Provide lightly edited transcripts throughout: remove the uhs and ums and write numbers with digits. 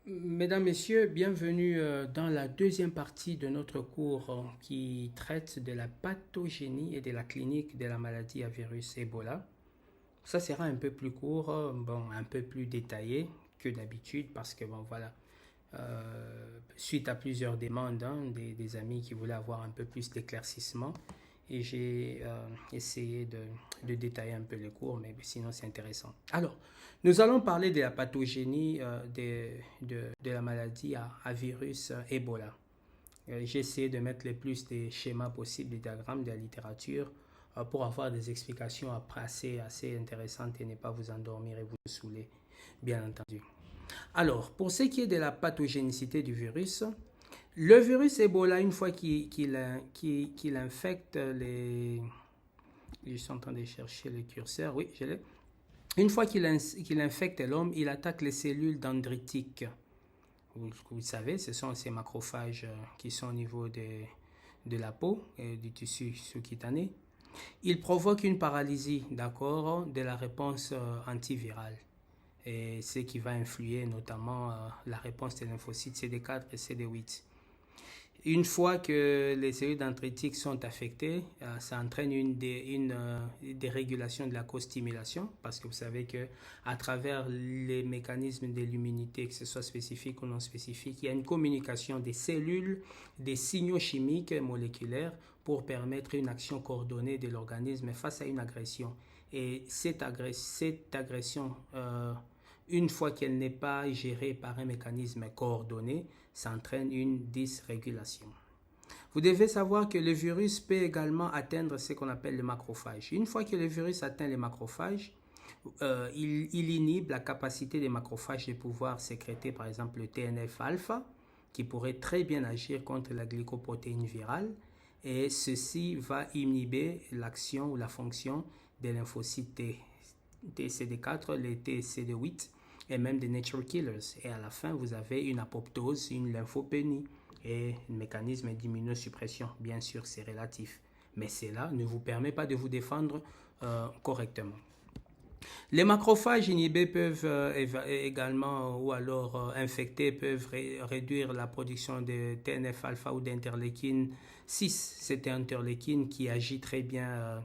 Mesdames, Messieurs, bienvenue dans la deuxième partie de notre cours qui traite de la pathogénie et de la clinique de la maladie à virus Ebola. Ça sera un peu plus court, bon, un peu plus détaillé que d'habitude parce que, bon, voilà, suite à plusieurs demandes des amis qui voulaient avoir un peu plus d'éclaircissement, et j'ai essayé de détailler un peu les cours, mais sinon c'est intéressant. Alors, nous allons parler de la pathogénie de la maladie à virus Ebola. J'ai essayé de mettre le plus de schémas possibles, des diagrammes de la littérature, pour avoir des explications assez intéressantes et ne pas vous endormir et vous saouler, bien entendu. Alors, pour ce qui est de la pathogénicité du virus, le virus Ebola, une fois qu'il infecte les... Je suis en train de chercher le curseur, oui, je l'ai. Une fois qu'il infecte l'homme, il attaque les cellules dendritiques. Vous savez, ce sont ces macrophages qui sont au niveau de la peau et du tissu sous-cutané. Il provoque une paralysie, d'accord, de la réponse antivirale. Et ce qui va influer notamment la réponse des lymphocytes CD4 et CD8. Une fois que les cellules dendritiques sont affectées, ça entraîne une dérégulation de la co-stimulation parce que vous savez que à travers les mécanismes de l'immunité, que ce soit spécifique ou non spécifique, il y a une communication des cellules, des signaux chimiques et moléculaires pour permettre une action coordonnée de l'organisme face à une agression. Et cette agression une fois qu'elle n'est pas gérée par un mécanisme coordonné, ça entraîne une dysrégulation. Vous devez savoir que le virus peut également atteindre ce qu'on appelle le macrophage. Une fois que le virus atteint les macrophages, il inhibe la capacité des macrophages de pouvoir sécréter par exemple le TNF-alpha, qui pourrait très bien agir contre la glycoprotéine virale, et ceci va inhiber l'action ou la fonction des lymphocytes TCD4, les TCD8 et même des nature killers. Et à la fin, vous avez une apoptose, une lymphopénie et un mécanisme d'immunosuppression. Bien sûr, c'est relatif, mais cela ne vous permet pas de vous défendre correctement. Les macrophages inhibés peuvent également, ou alors infectés, peuvent réduire la production de TNF-alpha ou d'interleukine 6. C'est un interleukine qui agit très bien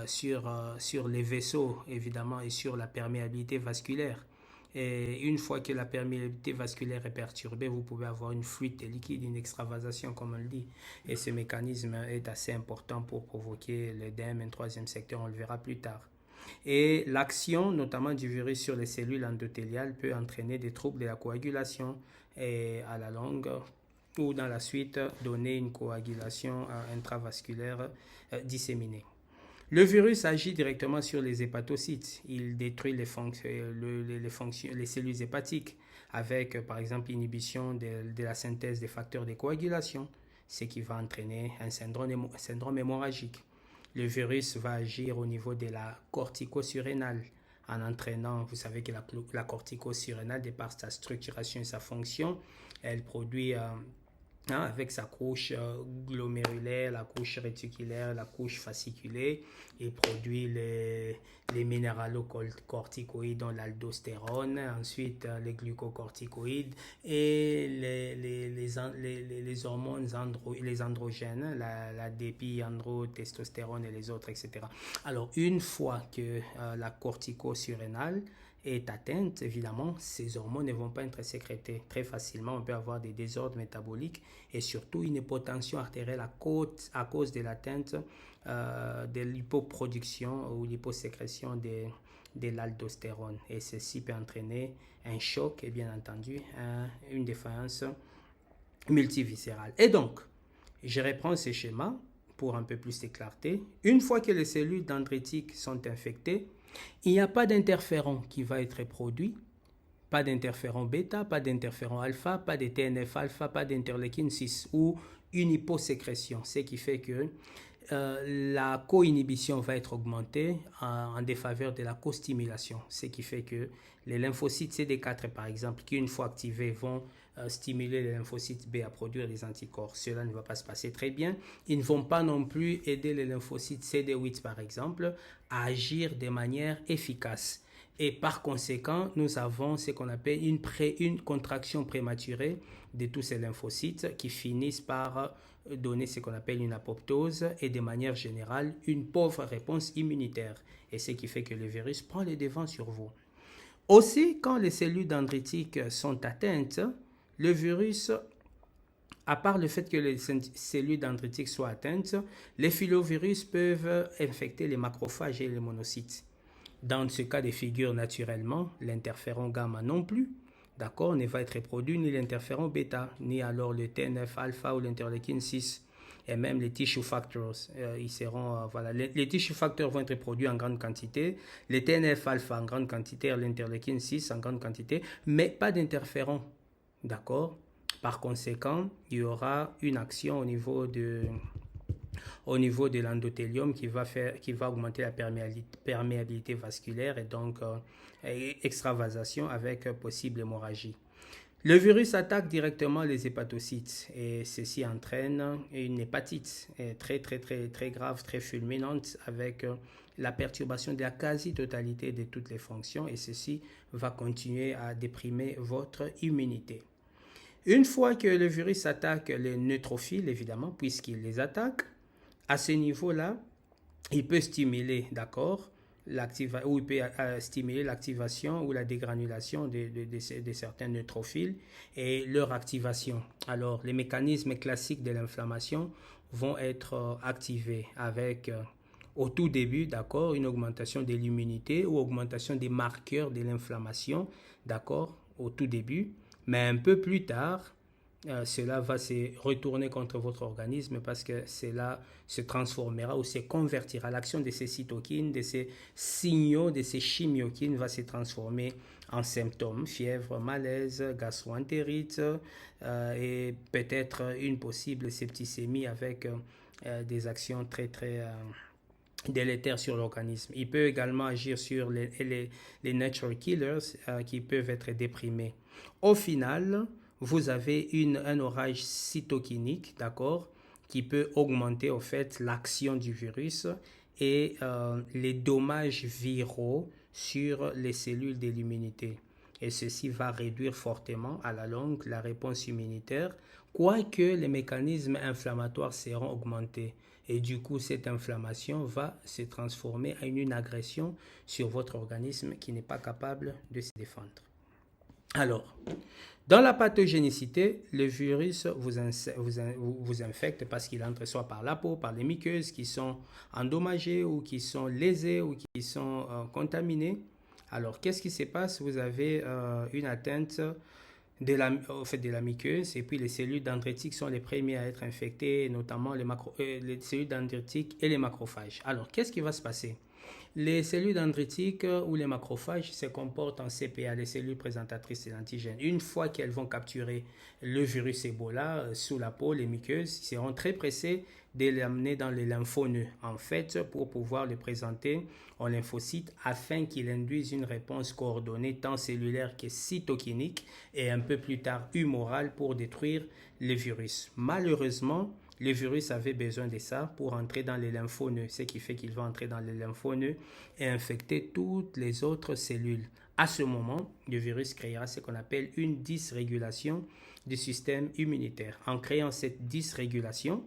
sur les vaisseaux, évidemment, et sur la perméabilité vasculaire. Et une fois que la perméabilité vasculaire est perturbée, vous pouvez avoir une fuite de liquide, une extravasation, comme on le dit. Et ce mécanisme est assez important pour provoquer l'œdème, un troisième secteur, on le verra plus tard. Et l'action, notamment du virus sur les cellules endothéliales, peut entraîner des troubles de la coagulation et à la longue ou dans la suite donner une coagulation intravasculaire disséminée. Le virus agit directement sur les hépatocytes. Il détruit les cellules hépatiques avec, par exemple, l'inhibition de la synthèse des facteurs de coagulation, ce qui va entraîner un syndrome hémorragique. Le virus va agir au niveau de la cortico-surrénale en entraînant, vous savez que la cortico-surrénale, de par sa structuration et sa fonction, elle produit avec sa couche glomérulaire, la couche réticulaire, la couche fasciculée, il produit les minéralocorticoïdes, dont l'aldostérone, ensuite les glucocorticoïdes et les hormones les androgènes, la dépiandrotestostérone et les autres, etc. Alors, une fois que la cortico-surrénale est atteinte, évidemment, ces hormones ne vont pas être sécrétées très facilement. On peut avoir des désordres métaboliques et surtout une hypotension artérielle à cause de l'atteinte de l'hypoproduction ou l'hyposécrétion de l'aldostérone. Et ceci peut entraîner un choc et bien entendu une défaillance multiviscérale. Et donc, je reprends ces schémas pour un peu plus de clarté. Une fois que les cellules dendritiques sont infectées, il n'y a pas d'interféron qui va être produit, pas d'interféron bêta, pas d'interféron alpha, pas de TNF-alpha, pas d'interleukine 6 ou une hyposécrétion, ce qui fait que la co-inhibition va être augmentée en défaveur de la co-stimulation, ce qui fait que les lymphocytes CD4 par exemple, qui une fois activés vont stimuler les lymphocytes B à produire des anticorps, cela ne va pas se passer très bien. Ils ne vont pas non plus aider les lymphocytes CD8 par exemple à agir de manière efficace. Et par conséquent, nous avons ce qu'on appelle une contraction prématurée de tous ces lymphocytes qui finissent par donner ce qu'on appelle une apoptose et de manière générale une pauvre réponse immunitaire. Et ce qui fait que le virus prend les devants sur vous. Aussi, quand les cellules dendritiques sont atteintes, le virus, à part le fait que les cellules dendritiques soient atteintes, les filovirus peuvent infecter les macrophages et les monocytes. Dans ce cas de figure, naturellement, l'interféron gamma non plus, d'accord, ne va être produit ni l'interféron bêta, ni alors le TNF-alpha ou l'interleukine 6, et même les tissue factors. Les tissue factors vont être produits en grande quantité, les TNF-alpha en grande quantité, l'interleukine 6 en grande quantité, mais pas d'interféron, d'accord. Par conséquent, il y aura une action au niveau de l'endothélium qui va augmenter la perméabilité vasculaire et donc extravasation avec possible hémorragie. Le virus attaque directement les hépatocytes et ceci entraîne une hépatite très grave, très fulminante avec la perturbation de la quasi-totalité de toutes les fonctions et ceci va continuer à déprimer votre immunité. Une fois que le virus attaque les neutrophiles, évidemment, puisqu'il les attaque, à ce niveau-là, il peut stimuler, d'accord, stimuler l'activation ou la dégranulation de certains neutrophiles et leur activation. Alors, les mécanismes classiques de l'inflammation vont être activés avec, au tout début, d'accord, une augmentation de l'immunité ou augmentation des marqueurs de l'inflammation, d'accord, au tout début. Mais un peu plus tard, cela va se retourner contre votre organisme parce que cela se transformera ou se convertira. L'action de ces cytokines, de ces signaux, de ces chimiokines va se transformer en symptômes, fièvre, malaise, gastro-entérite et peut-être une possible septicémie avec des actions très délétères sur l'organisme. Il peut également agir sur les natural killers qui peuvent être déprimés. Au final, vous avez un orage cytokinique, d'accord, qui peut augmenter au fait l'action du virus et les dommages viraux sur les cellules de l'immunité. Et ceci va réduire fortement à la longue la réponse immunitaire, quoique les mécanismes inflammatoires seront augmentés. Et du coup, cette inflammation va se transformer en une agression sur votre organisme qui n'est pas capable de se défendre. Alors, dans la pathogénicité, le virus vous infecte parce qu'il entre soit par la peau, par les muqueuses qui sont endommagées ou qui sont lésées ou qui sont contaminées. Alors, qu'est-ce qui se passe? Vous avez une atteinte de la muqueuse et puis les cellules dendritiques sont les premiers à être infectées, notamment les cellules dendritiques et les macrophages. Alors, qu'est-ce qui va se passer? Les cellules dendritiques ou les macrophages se comportent en CPA, les cellules présentatrices de l'antigène. Une fois qu'elles vont capturer le virus Ebola sous la peau, les muqueuses seront très pressées de l'amener dans les lymphonodes, en fait, pour pouvoir le présenter aux lymphocytes afin qu'il induise une réponse coordonnée tant cellulaire que cytokinique et un peu plus tard humorale pour détruire le virus. Malheureusement, le virus avait besoin de ça pour entrer dans les lymphonodes, ce qui fait qu'il va entrer dans les lymphonodes et infecter toutes les autres cellules. À ce moment, le virus créera ce qu'on appelle une dysrégulation du système immunitaire. En créant cette dysrégulation,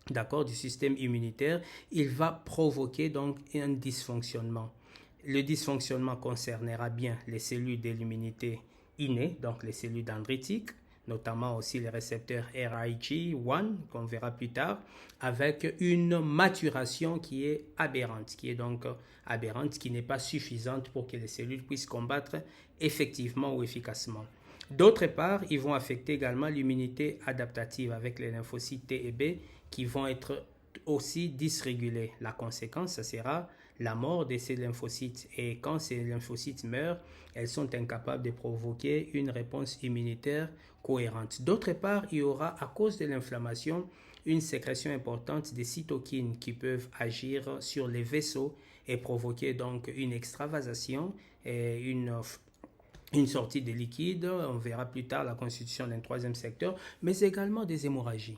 d'accord, du système immunitaire, il va provoquer donc un dysfonctionnement. Le dysfonctionnement concernera bien les cellules de l'immunité innée, donc les cellules dendritiques, notamment aussi les récepteurs RIG1, qu'on verra plus tard, avec une maturation qui est aberrante, qui n'est pas suffisante pour que les cellules puissent combattre effectivement ou efficacement. D'autre part, ils vont affecter également l'immunité adaptative avec les lymphocytes T et B qui vont être aussi dysrégulés. La conséquence, ça sera la mort de ces lymphocytes. Et quand ces lymphocytes meurent, elles sont incapables de provoquer une réponse immunitaire cohérente. D'autre part, il y aura, à cause de l'inflammation, une sécrétion importante des cytokines qui peuvent agir sur les vaisseaux et provoquer donc une extravasation et une sortie de liquide. On verra plus tard la constitution d'un troisième secteur, mais également des hémorragies.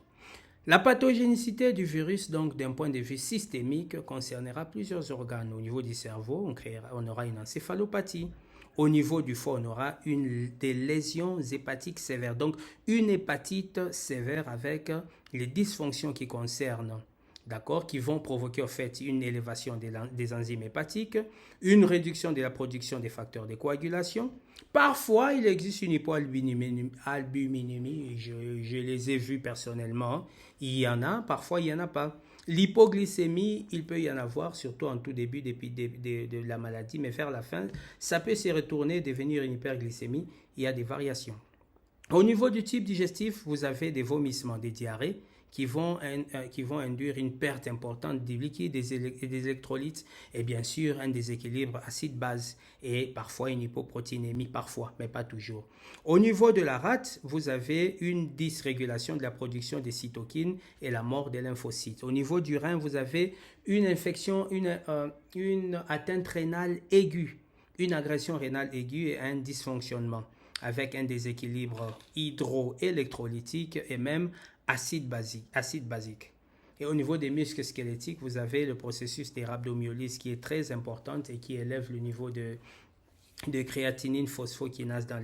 La pathogénicité du virus, donc d'un point de vue systémique, concernera plusieurs organes. Au niveau du cerveau, on aura une encéphalopathie. Au niveau du foie, on aura des lésions hépatiques sévères. Donc, une hépatite sévère avec les dysfonctions qui concernent, d'accord, qui vont provoquer en fait une élévation des enzymes hépatiques, une réduction de la production des facteurs de coagulation. Parfois, il existe une hypoalbuminémie, je les ai vus personnellement. Il y en a, parfois il n'y en a pas. L'hypoglycémie, il peut y en avoir, surtout en tout début de la maladie, mais vers la fin, ça peut se retourner, devenir une hyperglycémie. Il y a des variations. Au niveau du type digestif, vous avez des vomissements, des diarrhées qui vont induire une perte importante du liquide, des électrolytes et bien sûr un déséquilibre acide-base et parfois une hypoprotéinémie, parfois, mais pas toujours. Au niveau de la rate, vous avez une dysrégulation de la production des cytokines et la mort des lymphocytes. Au niveau du rein, vous avez une infection, une atteinte rénale aiguë, une agression rénale aiguë et un dysfonctionnement avec un déséquilibre hydroélectrolytique et même acide basique. Et au niveau des muscles squelettiques, vous avez le processus de rhabdomyolyse qui est très important et qui élève le niveau de créatinine phosphokinase dans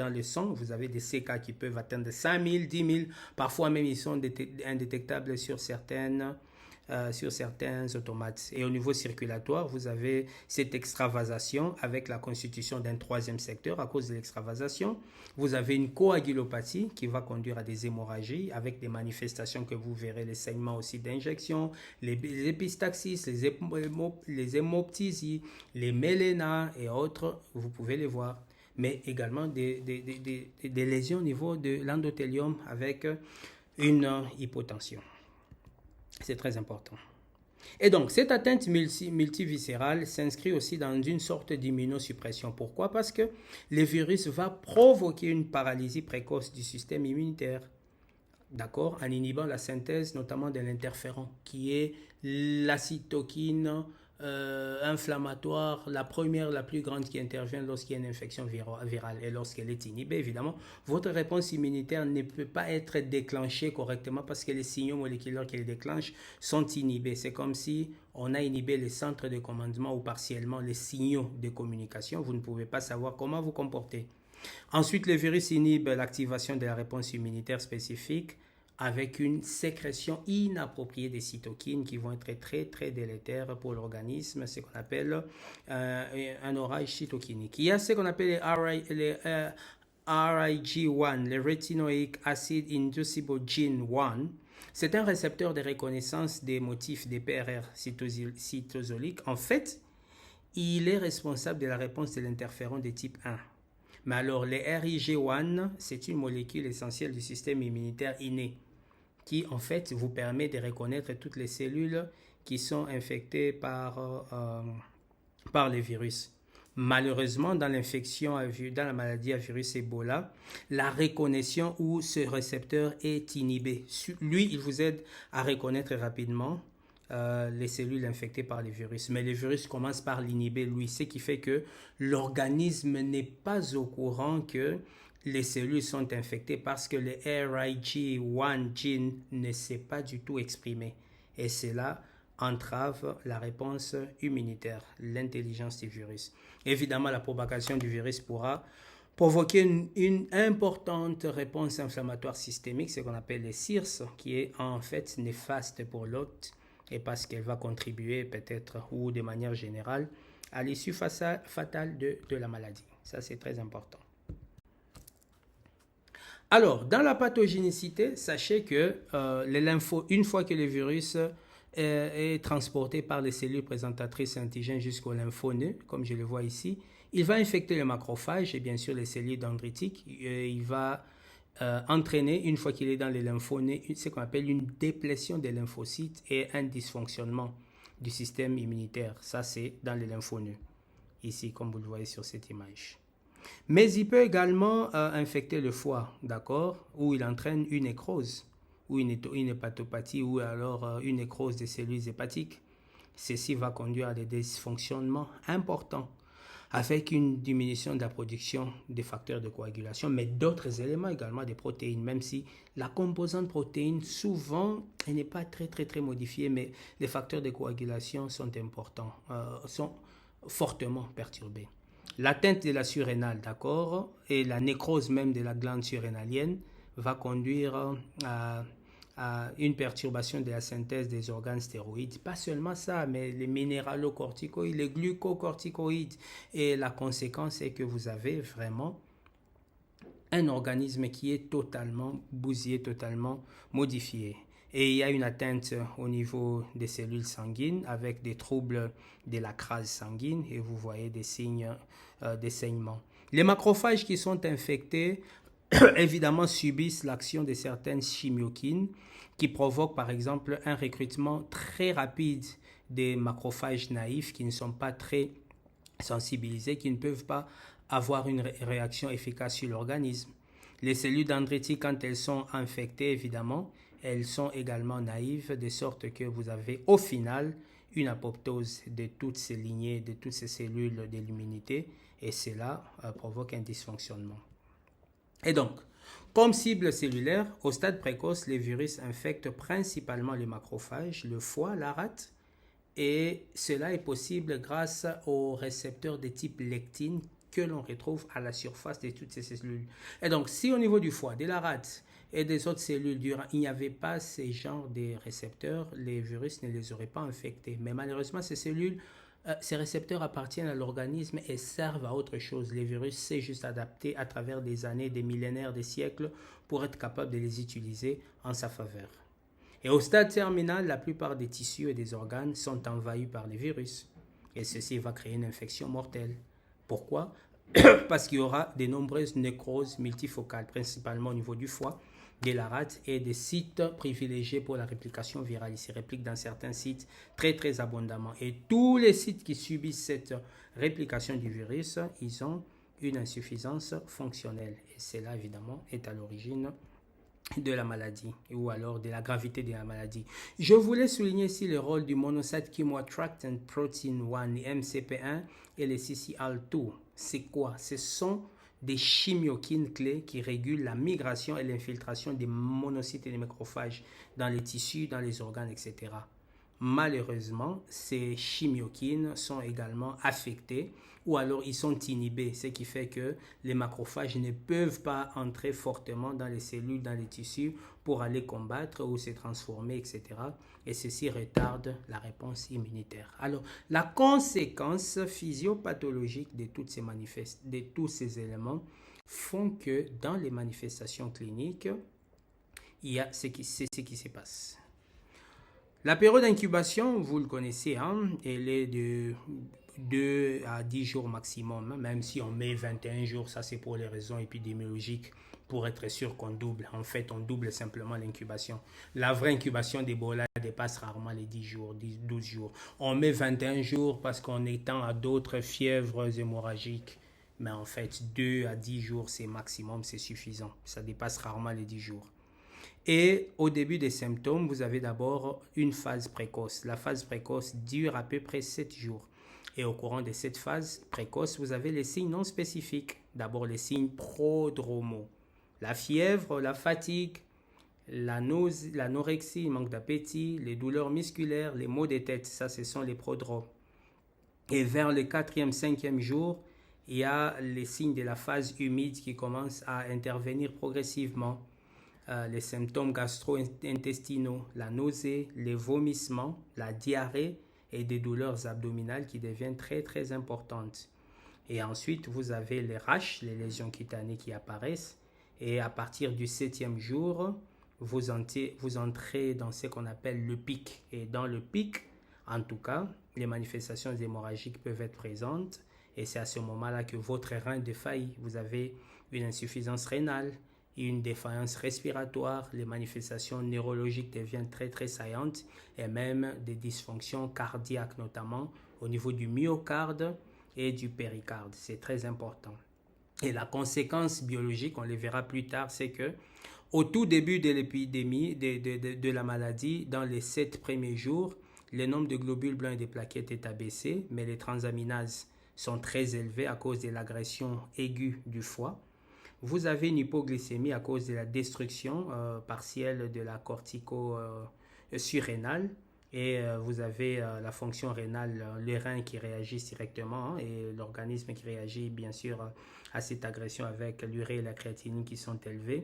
le sang. Vous avez des CK qui peuvent atteindre 5000, 10 000, parfois même ils sont indétectables sur certains automates. Et au niveau circulatoire, vous avez cette extravasation avec la constitution d'un troisième secteur à cause de l'extravasation. Vous avez une coagulopathie qui va conduire à des hémorragies avec des manifestations que vous verrez, les saignements aussi d'injection, les épistaxis, les hémoptysies, les mélénas et autres, vous pouvez les voir. Mais également des lésions au niveau de l'endothélium avec une hypotension. C'est très important. Et donc, cette atteinte multiviscérale s'inscrit aussi dans une sorte d'immunosuppression. Pourquoi? Parce que le virus va provoquer une paralysie précoce du système immunitaire, d'accord, en inhibant la synthèse notamment de l'interféron, qui est la cytokine inflammatoire, la plus grande qui intervient lorsqu'il y a une infection virale. Et lorsqu'elle est inhibée, évidemment, votre réponse immunitaire ne peut pas être déclenchée correctement parce que les signaux moléculaires qui les déclenchent sont inhibés. C'est comme si on a inhibé les centres de commandement ou partiellement les signaux de communication. Vous ne pouvez pas savoir comment vous comporter. Ensuite, le virus inhibe l'activation de la réponse immunitaire spécifique avec une sécrétion inappropriée des cytokines qui vont être très très délétères pour l'organisme, ce qu'on appelle un orage cytokinique. Il y a ce qu'on appelle les RIG1, le Retinoic Acid Inducible Gene 1. C'est un récepteur de reconnaissance des motifs des PRR cytosoliques. En fait, il est responsable de la réponse de l'interféron de type 1. Mais alors, le RIG1, c'est une molécule essentielle du système immunitaire inné qui, en fait, vous permet de reconnaître toutes les cellules qui sont infectées par les virus. Malheureusement, dans la maladie à virus Ebola, la reconnaissance ou ce récepteur est inhibé. Lui, il vous aide à reconnaître rapidement les cellules infectées par les virus. Mais les virus commencent par l'inhiber, lui, ce qui fait que l'organisme n'est pas au courant que les cellules sont infectées parce que le RIG1 gene ne s'est pas du tout exprimé. Et cela entrave la réponse immunitaire, l'intelligence du virus. Évidemment, la propagation du virus pourra provoquer une importante réponse inflammatoire systémique, ce qu'on appelle les CIRS, qui est en fait néfaste pour l'hôte et parce qu'elle va contribuer peut-être ou de manière générale à l'issue fatale de la maladie. Ça, c'est très important. Alors, dans la pathogénicité, sachez que une fois que le virus est transporté par les cellules présentatrices antigènes jusqu'au lymphonodes, comme je le vois ici, il va infecter les macrophages et bien sûr les cellules dendritiques. Il va entraîner, une fois qu'il est dans les lymphonodes, ce qu'on appelle une déplétion des lymphocytes et un dysfonctionnement du système immunitaire. Ça, c'est dans les lymphonodes, ici, comme vous le voyez sur cette image. Mais il peut également infecter le foie, d'accord, où il entraîne une nécrose, ou une hépatopathie, ou alors une nécrose des cellules hépatiques. Ceci va conduire à des dysfonctionnements importants. avec une diminution de la production des facteurs de coagulation, mais d'autres éléments également, des protéines, même si la composante protéine, souvent, elle n'est pas très modifiée, mais les facteurs de coagulation sont importants, sont fortement perturbés. L'atteinte de la surrénale, d'accord, et la nécrose même de la glande surrénalienne va conduire à une perturbation de la synthèse des organes stéroïdes. Pas seulement ça, mais les minéralocorticoïdes, les glucocorticoïdes. Et la conséquence est que vous avez vraiment un organisme qui est totalement bousillé, totalement modifié. Et il y a une atteinte au niveau des cellules sanguines avec des troubles de la crase sanguine et vous voyez des signes de saignement. Les macrophages qui sont infectés évidemment subissent l'action de certaines chimiokines qui provoquent par exemple un recrutement très rapide des macrophages naïfs qui ne sont pas très sensibilisés, qui ne peuvent pas avoir une réaction efficace sur l'organisme. Les cellules dendritiques, quand elles sont infectées, évidemment, elles sont également naïves, de sorte que vous avez au final une apoptose de toutes ces lignées, de toutes ces cellules de l'immunité, et cela provoque un dysfonctionnement. Et donc, comme cible cellulaire, au stade précoce, les virus infectent principalement les macrophages, le foie, la rate, et cela est possible grâce aux récepteurs de type lectine que l'on retrouve à la surface de toutes ces cellules. Et donc, si au niveau du foie, de la rate et des autres cellules, il n'y avait pas ces genres de récepteurs, les virus ne les auraient pas infectés. Mais malheureusement, ces récepteurs appartiennent à l'organisme et servent à autre chose. Les virus, c'est juste adapté à travers des années, des millénaires, des siècles pour être capable de les utiliser en sa faveur. Et au stade terminal, la plupart des tissus et des organes sont envahis par les virus. Et ceci va créer une infection mortelle. Pourquoi? Parce qu'il y aura de nombreuses nécroses multifocales, principalement au niveau du foie, de la rate et des sites privilégiés pour la réplication virale. Ils se répliquent dans certains sites très abondamment. Et tous les sites qui subissent cette réplication du virus, ils ont une insuffisance fonctionnelle. Et cela, évidemment, est à l'origine de la maladie ou alors de la gravité de la maladie. Je voulais souligner ici le rôle du monocyte chemoattractant protein 1, MCP1 et les CCL2. C'est quoi? Ce sont des chimiokines clés qui régulent la migration et l'infiltration des monocytes et des macrophages dans les tissus, dans les organes, etc. Malheureusement, ces chimiokines sont également affectées ou alors ils sont inhibés, ce qui fait que les macrophages ne peuvent pas entrer fortement dans les cellules, dans les tissus pour aller combattre ou se transformer, etc. Et ceci retarde la réponse immunitaire. Alors, la conséquence physiopathologique de tous ces éléments font que dans les manifestations cliniques, il y a ce qui se passe. La période d'incubation, vous le connaissez, hein, elle est de 2 à 10 jours maximum, même si on met 21 jours, ça c'est pour les raisons épidémiologiques, pour être sûr qu'on double. En fait, on double simplement l'incubation. La vraie incubation d'Ebola dépasse rarement les 10 jours, 12 jours. On met 21 jours parce qu'on étend à d'autres fièvres hémorragiques. Mais en fait, 2 à 10 jours, c'est maximum, c'est suffisant. Ça dépasse rarement les 10 jours. Et au début des symptômes, vous avez d'abord une phase précoce. La phase précoce dure à peu près 7 jours. Et au courant de cette phase précoce, vous avez les signes non spécifiques. D'abord les signes prodromaux. La fièvre, la fatigue, l'anorexie, le manque d'appétit, les douleurs musculaires, les maux de tête. Ça, ce sont les prodromes. Et vers le 4e, 5e jour, il y a les signes de la phase humide qui commencent à intervenir progressivement. Les symptômes gastro-intestinaux, la nausée, les vomissements, la diarrhée et des douleurs abdominales qui deviennent très importantes. Et ensuite, vous avez les rash, les lésions cutanées qui apparaissent. Et à partir du 7e jour, vous entrez dans ce qu'on appelle le pic. Et dans le pic, en tout cas, les manifestations hémorragiques peuvent être présentes. Et c'est à ce moment-là que votre rein défaillit. Vous avez une insuffisance rénale, une défaillance respiratoire, les manifestations neurologiques deviennent très saillantes et même des dysfonctions cardiaques, notamment au niveau du myocarde et du péricarde. C'est très important. Et la conséquence biologique, on le verra plus tard, c'est que au tout début de l'épidémie, de la maladie, dans les 7 premiers jours, le nombre de globules blancs et de plaquettes est abaissé, mais les transaminases sont très élevés à cause de l'agression aiguë du foie. Vous avez une hypoglycémie à cause de la destruction partielle de la cortico-surrénale. Et vous avez la fonction rénale, les reins qui réagissent directement et l'organisme qui réagit bien sûr à cette agression avec l'urée et la créatinine qui sont élevées.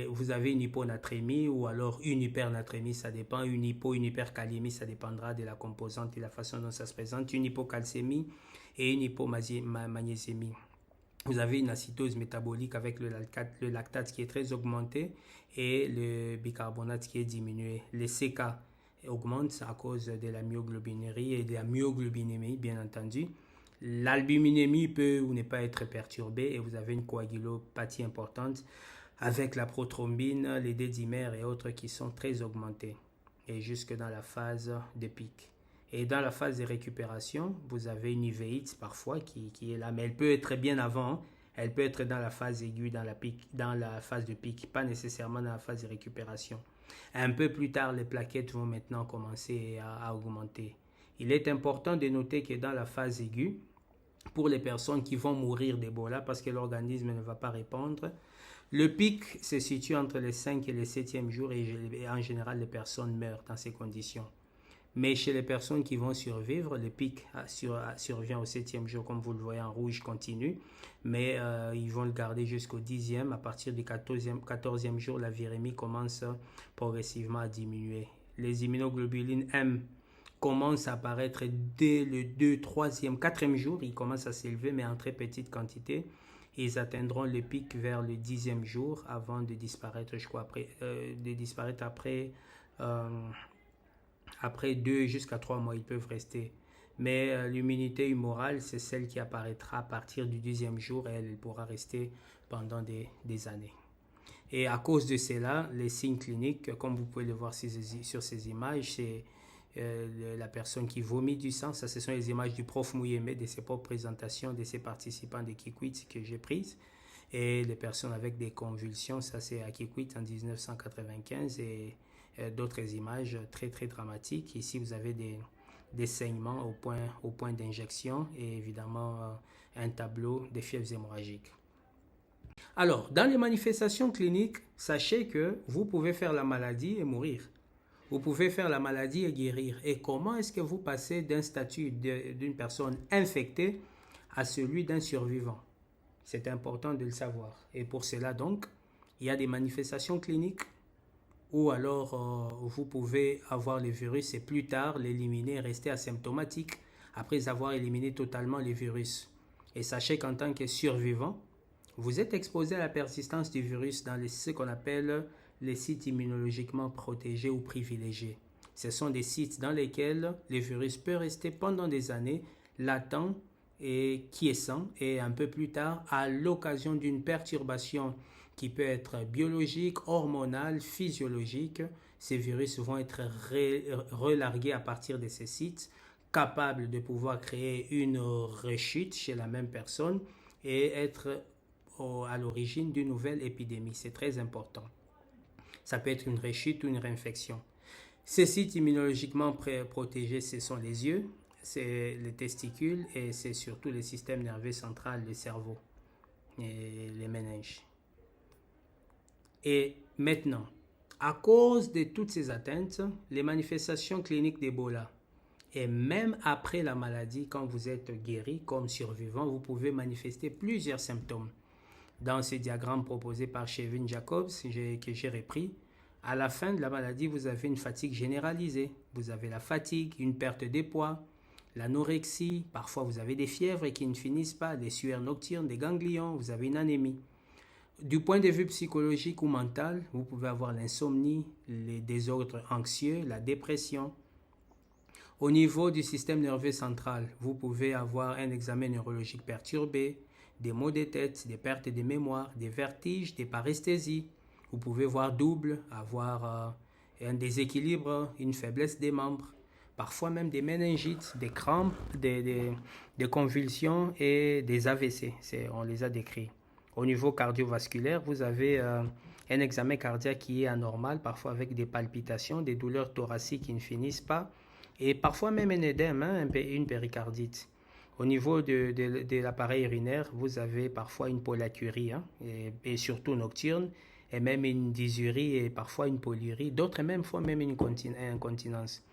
Vous avez une hyponatrémie ou alors une hypernatrémie, ça dépend. Une hypercalémie, ça dépendra de la composante et la façon dont ça se présente. Une hypocalcémie et une hypomagnésémie. Vous avez une acidose métabolique avec le lactate qui est très augmenté et le bicarbonate qui est diminué. Les CK augmente à cause de la myoglobinurie et de la myoglobinémie, bien entendu. L'albuminémie peut ou ne pas être perturbée et vous avez une coagulopathie importante avec la prothrombine, les D-dimères et autres qui sont très augmentés et jusque dans la phase de pic. Et dans la phase de récupération, vous avez une uvéite parfois qui est là, mais elle peut être bien avant. Elle peut être dans la phase aiguë, dans la phase de pic, pas nécessairement dans la phase de récupération. Un peu plus tard, les plaquettes vont maintenant commencer à augmenter. Il est important de noter que dans la phase aiguë, pour les personnes qui vont mourir d'Ebola parce que l'organisme ne va pas répondre, le pic se situe entre les 5 et les 7e jours et en général, les personnes meurent dans ces conditions. Mais chez les personnes qui vont survivre, le pic survient au 7e jour, comme vous le voyez en rouge continu, mais ils vont le garder jusqu'au 10e. À partir du 14e jour, la virémie commence progressivement à diminuer. Les immunoglobulines M commencent à apparaître dès le 2, 3e, 4e jour. Ils commencent à s'élever, mais en très petite quantité. Ils atteindront le pic vers le 10e jour avant de disparaître, je crois, après 2 jusqu'à 3 mois, ils peuvent rester. Mais l'immunité humorale, c'est celle qui apparaîtra à partir du 10e jour et elle pourra rester pendant des années. Et à cause de cela, les signes cliniques, comme vous pouvez le voir sur ces images, c'est la personne qui vomit du sang. Ça, ce sont les images du prof Mouyemé, de ses propres présentations, de ses participants de Kikwit que j'ai prises. Et les personnes avec des convulsions, ça c'est à Kikwit en 1995 et d'autres images très très dramatiques. Ici vous avez des saignements au point d'injection et évidemment un tableau des fièvres hémorragiques. Alors, dans les manifestations cliniques, sachez que vous pouvez faire la maladie et mourir. Vous pouvez faire la maladie et guérir. Et comment est-ce que vous passez d'un statut d'une personne infectée à celui d'un survivant? C'est important de le savoir. Et pour cela donc, il y a des manifestations cliniques ou alors vous pouvez avoir le virus et plus tard l'éliminer et rester asymptomatique après avoir éliminé totalement le virus. Et sachez qu'en tant que survivant, vous êtes exposé à la persistance du virus dans ce qu'on appelle les sites immunologiquement protégés ou privilégiés. Ce sont des sites dans lesquels le virus peut rester pendant des années, latent et quiescent, et un peu plus tard, à l'occasion d'une perturbation qui peut être biologique, hormonale, physiologique, ces virus vont être relargués à partir de ces sites, capables de pouvoir créer une rechute chez la même personne et être à l'origine d'une nouvelle épidémie. C'est très important. Ça peut être une rechute ou une réinfection. Ces sites immunologiquement protégés, ce sont les yeux, c'est les testicules et c'est surtout le système nerveux central, le cerveau et les méninges. Et maintenant, à cause de toutes ces atteintes, les manifestations cliniques d'Ebola, et même après la maladie, quand vous êtes guéri comme survivant, vous pouvez manifester plusieurs symptômes. Dans ce diagramme proposé par Chevin Jacobs, que j'ai repris, à la fin de la maladie, vous avez une fatigue généralisée. Vous avez la fatigue, une perte de poids, l'anorexie, parfois vous avez des fièvres qui ne finissent pas, des sueurs nocturnes, des ganglions, vous avez une anémie. Du point de vue psychologique ou mental, vous pouvez avoir l'insomnie, les désordres anxieux, la dépression. Au niveau du système nerveux central, vous pouvez avoir un examen neurologique perturbé, des maux de tête, des pertes de mémoire, des vertiges, des paresthésies. Vous pouvez voir double, avoir un déséquilibre, une faiblesse des membres, parfois même des méningites, des crampes, des convulsions et des AVC. On les a décrits. Au niveau cardiovasculaire, vous avez un examen cardiaque qui est anormal, parfois avec des palpitations, des douleurs thoraciques qui ne finissent pas, et parfois même un édème, une péricardite. Au niveau de l'appareil urinaire, vous avez parfois une pollacurie, hein, et surtout nocturne, et même une dysurie et parfois une polyurie. D'autres même fois même une incontinence.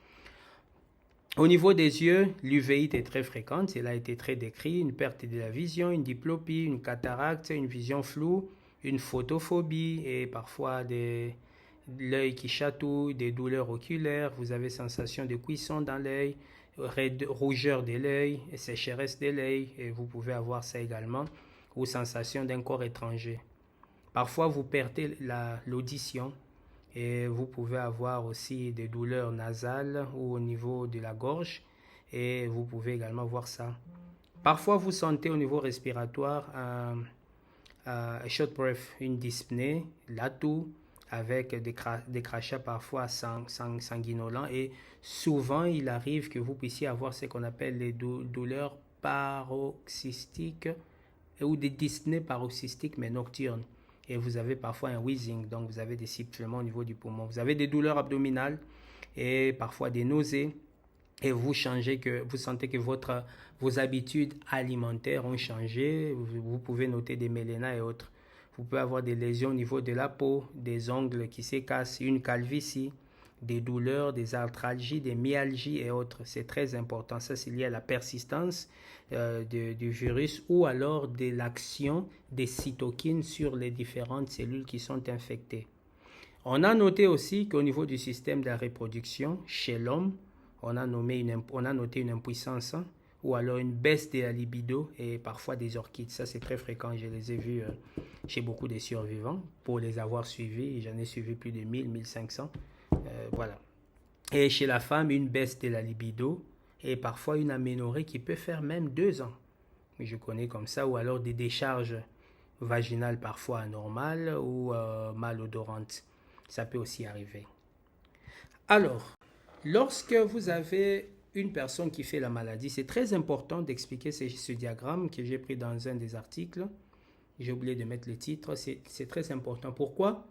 Au niveau des yeux, l'uvéite est très fréquente, cela a été très décrit, une perte de la vision, une diplopie, une cataracte, une vision floue, une photophobie et parfois l'œil qui chatouille, des douleurs oculaires, vous avez sensation de cuisson dans l'œil, rougeur de l'œil, sécheresse de l'œil, et vous pouvez avoir ça également, ou sensation d'un corps étranger. Parfois, vous perdez l'audition et vous pouvez avoir aussi des douleurs nasales ou au niveau de la gorge, et vous pouvez également voir ça. Parfois, vous sentez au niveau respiratoire un short breath, une dyspnée, la toux, avec des crachats parfois sanguinolents, et souvent il arrive que vous puissiez avoir ce qu'on appelle les douleurs paroxystiques ou des dyspnées paroxystiques mais nocturnes, et vous avez parfois un wheezing, donc vous avez des sifflements au niveau du poumon, vous avez des douleurs abdominales et parfois des nausées, et vous sentez que vos habitudes alimentaires ont changé, vous pouvez noter des mélénas et autres. Vous pouvez avoir des lésions au niveau de la peau, des ongles qui s'écassent, une calvitie, des douleurs, des arthralgies, des myalgies et autres. C'est très important. Ça, c'est lié à la persistance du virus ou alors de l'action des cytokines sur les différentes cellules qui sont infectées. On a noté aussi qu'au niveau du système de la reproduction, chez l'homme, on a noté une impuissance, hein, ou alors une baisse de la libido et parfois des orchides. Ça, c'est très fréquent. Je les ai vus chez beaucoup de survivants. Pour les avoir suivis, j'en ai suivi plus de 1000, 1500. Voilà. Et chez la femme, une baisse de la libido et parfois une aménorrhée qui peut faire même 2 ans. Je connais comme ça. Ou alors des décharges vaginales parfois anormales ou malodorantes. Ça peut aussi arriver. Alors, lorsque vous avez une personne qui fait la maladie, c'est très important d'expliquer ce diagramme que j'ai pris dans un des articles. J'ai oublié de mettre le titre. C'est très important. Pourquoi?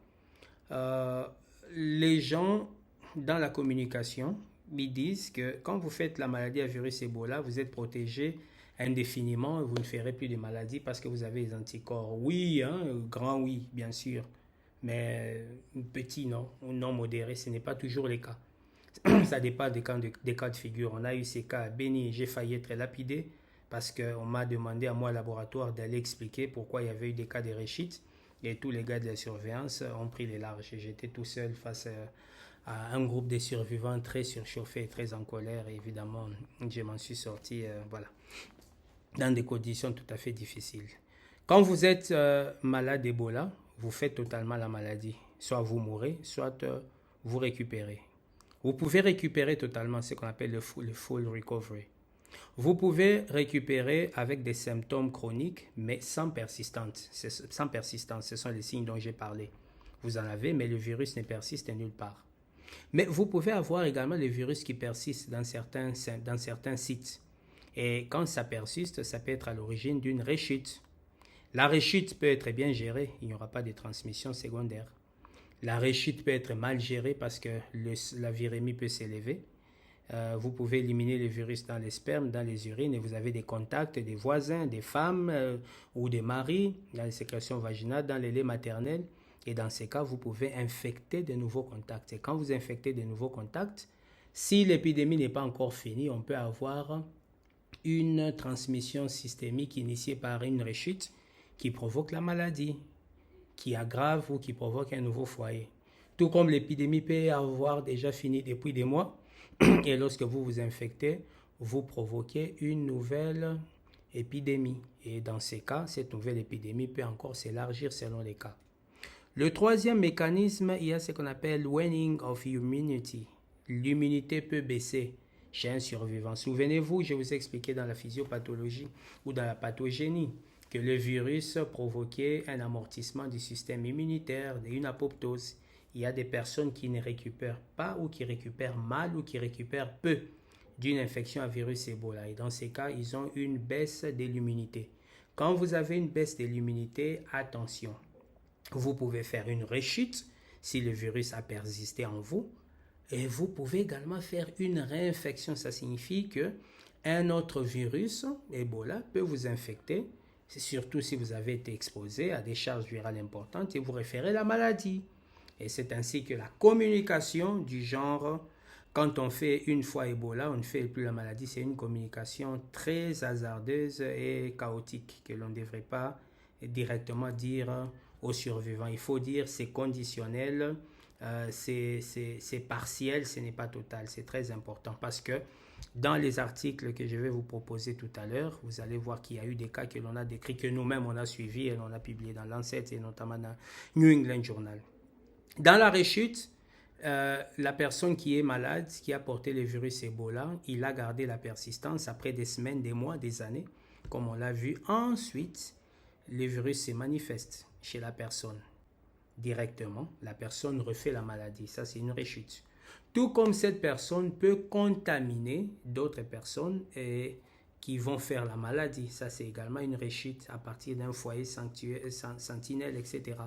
Les gens dans la communication, ils disent que quand vous faites la maladie à virus Ebola, vous êtes protégé indéfiniment et vous ne ferez plus de maladie parce que vous avez les anticorps. Oui, hein, grand oui, bien sûr. Mais petit non, ou non modéré, ce n'est pas toujours le cas. Ça dépend des cas de figure. On a eu ces cas à Béni, j'ai failli être lapidé parce qu'on m'a demandé à moi au laboratoire d'aller expliquer pourquoi il y avait eu des cas de réussite, et tous les gars de la surveillance ont pris les larges. J'étais tout seul face à un groupe de survivants très surchauffés et très en colère, et évidemment je m'en suis sorti voilà, dans des conditions tout à fait difficiles. Quand vous êtes malade d'Ebola, vous faites totalement la maladie. Soit vous mourrez, soit vous récupérez. Vous pouvez récupérer totalement, ce qu'on appelle le full recovery. Vous pouvez récupérer avec des symptômes chroniques, mais sans persistance. Ce sont les signes dont j'ai parlé. Vous en avez, mais le virus ne persiste nulle part. Mais vous pouvez avoir également le virus qui persiste dans certains sites. Et quand ça persiste, ça peut être à l'origine d'une rechute. La rechute peut être bien gérée, il n'y aura pas de transmission secondaire. La rechute peut être mal gérée parce que la virémie peut s'élever. Vous pouvez éliminer le virus dans les spermes, dans les urines, et vous avez des contacts des voisins, des femmes ou des maris, dans les sécrétions vaginales, dans les laits maternels. Et dans ces cas, vous pouvez infecter de nouveaux contacts. Et quand vous infectez de nouveaux contacts, si l'épidémie n'est pas encore finie, on peut avoir une transmission systémique initiée par une rechute qui provoque la maladie, qui aggrave ou qui provoque un nouveau foyer. Tout comme l'épidémie peut avoir déjà fini depuis des mois, et lorsque vous vous infectez, vous provoquez une nouvelle épidémie. Et dans ces cas, cette nouvelle épidémie peut encore s'élargir selon les cas. Le troisième mécanisme, il y a ce qu'on appelle waning of immunity. L'immunité peut baisser chez un survivant. Souvenez-vous, je vous ai expliqué dans la physiopathologie ou dans la pathogénie que le virus provoquait un amortissement du système immunitaire, une apoptose. Il y a des personnes qui ne récupèrent pas ou qui récupèrent mal ou qui récupèrent peu d'une infection à virus Ebola. Et dans ces cas, ils ont une baisse de l'immunité. Quand vous avez une baisse de l'immunité, attention, vous pouvez faire une rechute si le virus a persisté en vous. Et vous pouvez également faire une réinfection. Ça signifie que un autre virus, Ebola, peut vous infecter, c'est surtout si vous avez été exposé à des charges virales importantes et vous référez la maladie. Et c'est ainsi que la communication du genre, quand on fait une fois Ebola, on ne fait plus la maladie, c'est une communication très hasardeuse et chaotique que l'on ne devrait pas directement dire aux survivants. Il faut dire c'est conditionnel, c'est partiel, ce n'est pas total. C'est très important parce que dans les articles que je vais vous proposer tout à l'heure, vous allez voir qu'il y a eu des cas que l'on a décrits, que nous-mêmes on a suivis et l'on a publié dans Lancet et notamment dans New England Journal. Dans la rechute, la personne qui est malade, qui a porté le virus Ebola, il a gardé la persistance après des semaines, des mois, des années, comme on l'a vu. Ensuite, le virus se manifeste chez la personne directement. La personne refait la maladie. Ça, c'est une rechute. Tout comme cette personne peut contaminer d'autres personnes qui vont faire la maladie. Ça, c'est également une rechute à partir d'un foyer sentinelle, etc.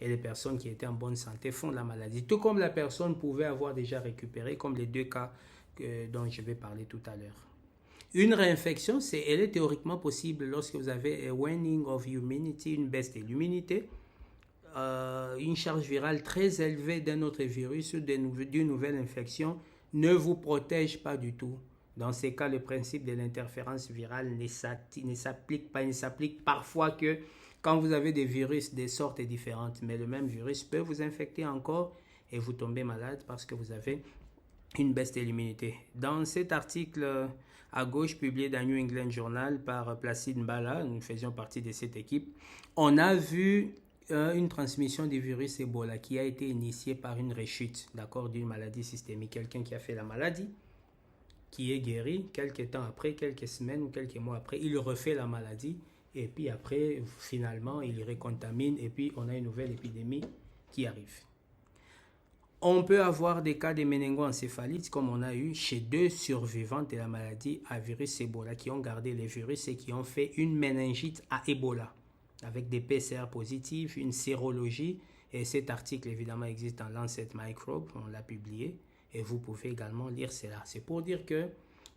Et les personnes qui étaient en bonne santé font la maladie. Tout comme la personne pouvait avoir déjà récupéré, comme les deux cas dont je vais parler tout à l'heure. Une réinfection, elle est théoriquement possible lorsque vous avez a waning of immunity, une baisse de l'immunité, une charge virale très élevée d'un autre virus ou d'une nouvelle infection ne vous protège pas du tout. Dans ces cas, le principe de l'interférence virale ne s'applique pas. Il ne s'applique parfois que quand vous avez des virus de sortes différentes, mais le même virus peut vous infecter encore et vous tombez malade parce que vous avez une baisse de l'immunité. Dans cet article à gauche publié dans New England Journal par Placide Mbala, nous faisions partie de cette équipe, on a vu une transmission du virus Ebola qui a été initiée par une rechute, d'accord, d'une maladie systémique. Quelqu'un qui a fait la maladie, qui est guéri, quelques temps après, quelques semaines ou quelques mois après, il refait la maladie et puis après, finalement, il recontamine et puis on a une nouvelle épidémie qui arrive. On peut avoir des cas de méningoencéphalite comme on a eu chez 2 survivantes de la maladie à virus Ebola qui ont gardé les virus et qui ont fait une méningite à Ebola avec des PCR positifs, une sérologie. Et cet article, évidemment, existe dans Lancet Microbe, on l'a publié. Et vous pouvez également lire cela. C'est pour dire que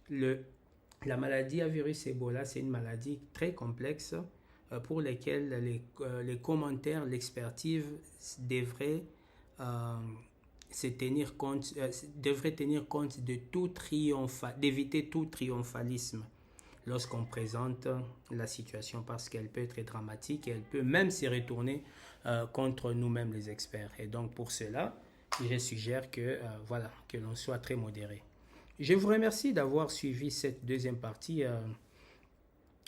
la maladie à virus Ebola, c'est une maladie très complexe pour laquelle les commentaires, l'expertise devraient tenir compte d'éviter tout triomphalisme lorsqu'on présente la situation parce qu'elle peut être dramatique et elle peut même se retourner contre nous-mêmes les experts. Et donc pour cela, je suggère que l'on soit très modéré. Je vous remercie d'avoir suivi cette deuxième partie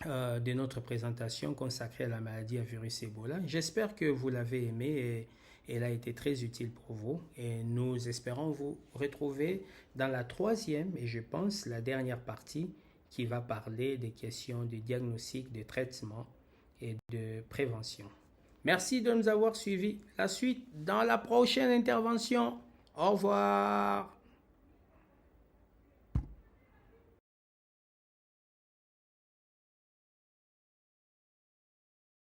de notre présentation consacrée à la maladie à virus Ebola. J'espère que vous l'avez aimé et elle a été très utile pour vous. Et nous espérons vous retrouver dans la troisième et je pense la dernière partie qui va parler des questions de diagnostic, de traitement et de prévention. Merci de nous avoir suivis. La suite dans la prochaine intervention. Au revoir.